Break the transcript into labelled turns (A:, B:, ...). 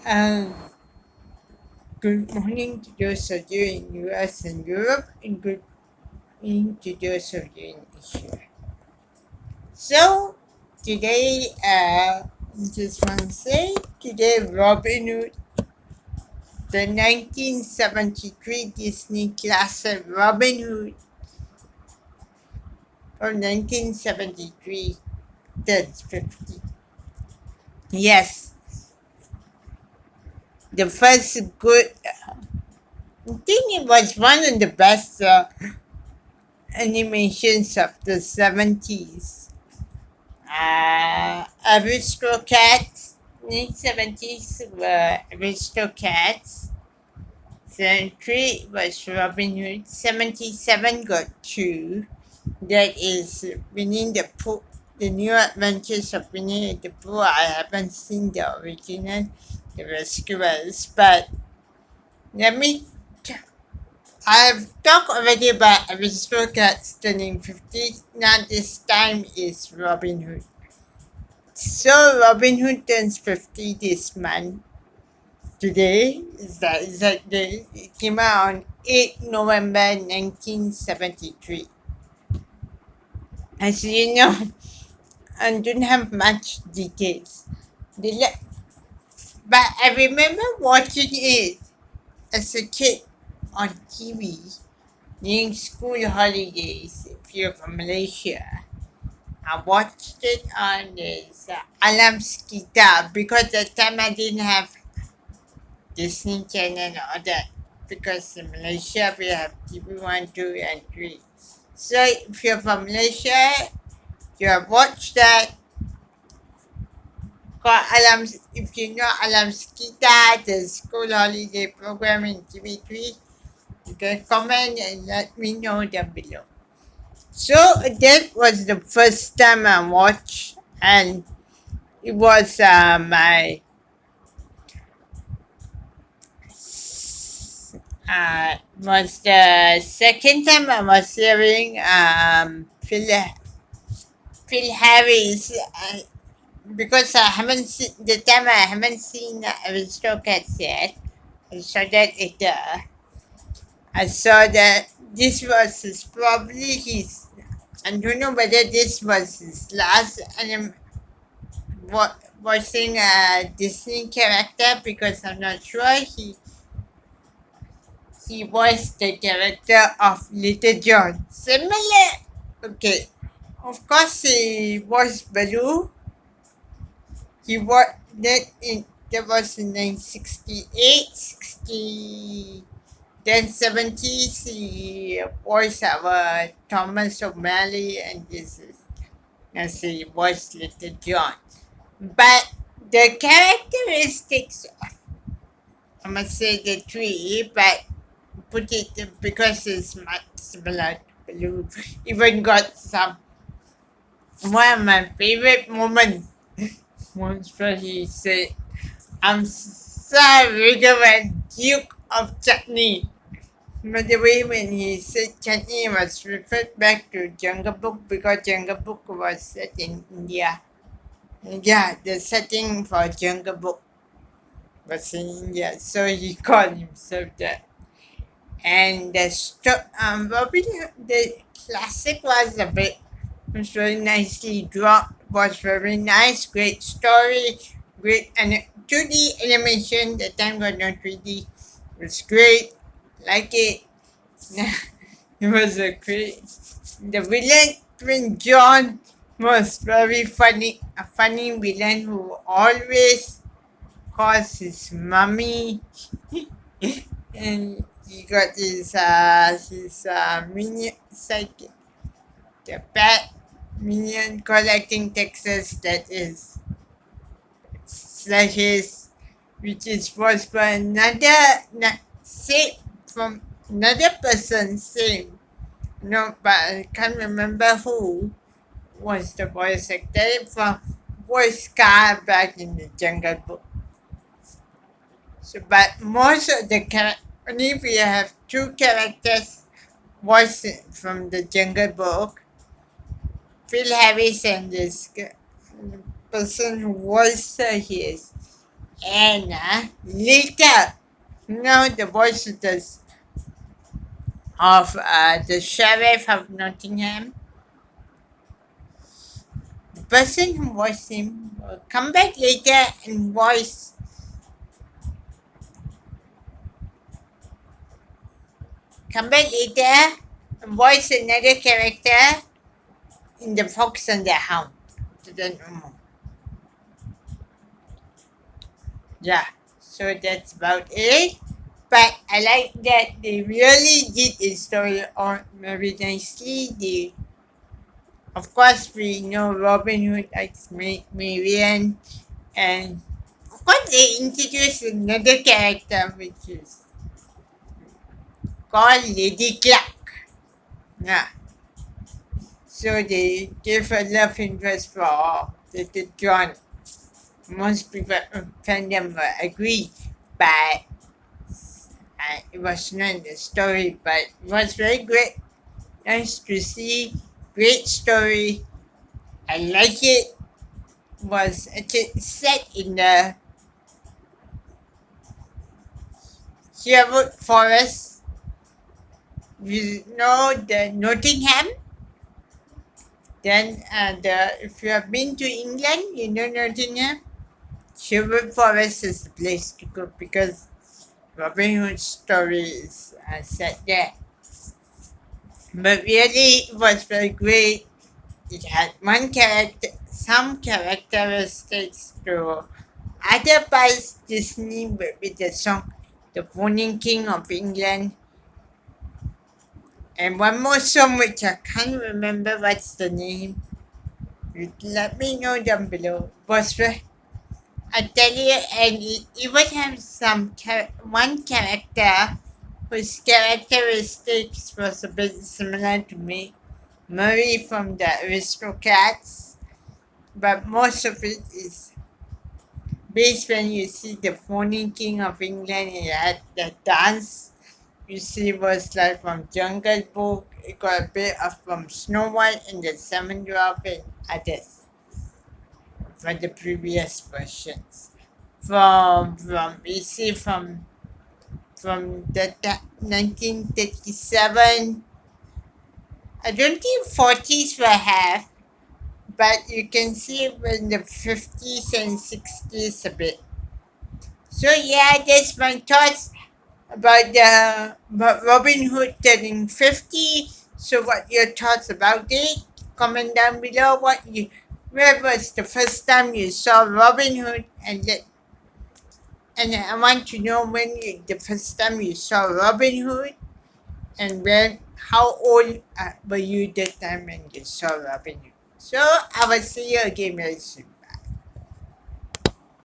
A: Um, Good morning to those of you in US and Europe, and good evening to those of you in Asia. So today, just want to say today, Robin Hood, the 1973 Disney classic Robin Hood from 1973 turns 50. Yes, the first good. I think it was one of the best animations of the 70s. Aristocats, 1970s were Aristocats. 73 was Robin Hood. 77 got two. That is Winnie the Pooh. The New Adventures of Winnie the Pooh. I haven't seen the original, The Rescuers, but let me. I've talked already about Aristocats turning 50. Now this time is Robin Hood. So Robin Hood turns 50 this month. Today is the exact day. It came out on 8 November 1973. As you know, I don't have much details. The le- but I remember watching it as a kid on TV during school holidays if you're from Malaysia. I watched it on this Alam Sekitar because at the time I didn't have Disney Channel and all that because in Malaysia we have TV1, 2, and 3. So if you're from Malaysia, you have watched that. If you know Alam Sekitar, the school holiday program in TV3, you can comment and let me know down below. So that was the first time I watched, and it was my was the second time I was hearing Phil Harris because I haven't seen the time I haven't seen Aristocats yet. I saw that later. I saw that this was probably his. I don't know whether this was his last voicing a Disney character because I'm not sure he voiced the character of Little John. Similar. Okay. Of course, he voiced Baloo. He was that was in 1968, 60, then 70s. He voiced our Thomas O'Malley, and this is as he voiced Little John. But the characteristics, I must say the three, but put it because it's much similar to Baloo. Even got some one of my favorite moments once where he said, I'm Sir Riggerman, Duke of Chutney. By the way, when he said Chutney was referred back to Jungle Book because Jungle Book was set in India. Yeah, the setting for Jungle Book was in India, so he called himself that. And Robin Hood, the classic was a bit was very nicely drawn, was very nice, great story, great and 2D animation. The time got no 3D was great, like it. It was a great. The villain Twin John was very funny, a funny villain who always calls his mummy and he got his minion psychic, the pet minion collecting Texas that is slashes, which is voiced by same from another person, same. No, but I can't remember who was the voice actor from voice Scar back in the Jungle Book. So, but most of the only we have two characters voiced from the Jungle Book. Phil Harris and this person who voiced his And later, the voices of the sheriff of Nottingham, the person who voiced him, will come back later and voice another character in The Fox and the Hound. So then, yeah, so that's about it. But I like that they really did a story on very nicely. Of course, we know Robin Hood likes Marian, and of course, they introduced another character which is called Lady Clark. Yeah. So they gave a love interest for Little John. Most people fandom agree, but it was not in the story. But it was very great, nice to see. Great story. I like it. Was actually set in the Sherwood Forest. You know the Nottingham. Then if you have been to England, you know Nottingham. Sherwood Forest is the place to go because Robin Hood's story is set there. But really, it was very great. It had some characteristics to other parts Disney with the song The Pony King of England. And one more song which I can't remember what's the name. Let me know down below. Was very, I tell you, and it even has one character whose characteristics was a bit similar to me. Murray from the Aristocats, but most of it is based when you see the Pony King of England. He had the dance you see was like from Jungle Book. It got a bit of from Snow White and the Seven Dwarfs and others for the previous versions. From you see from the 1937. I don't think 40s will have, but you can see it in the 50s and 60s a bit. So yeah, that's my thoughts about Robin Hood turning 50. So what your thoughts about it? Comment down below where was the first time you saw Robin Hood and I want to know the first time you saw Robin Hood and how old were you that time when you saw Robin Hood. So I will see you again very soon.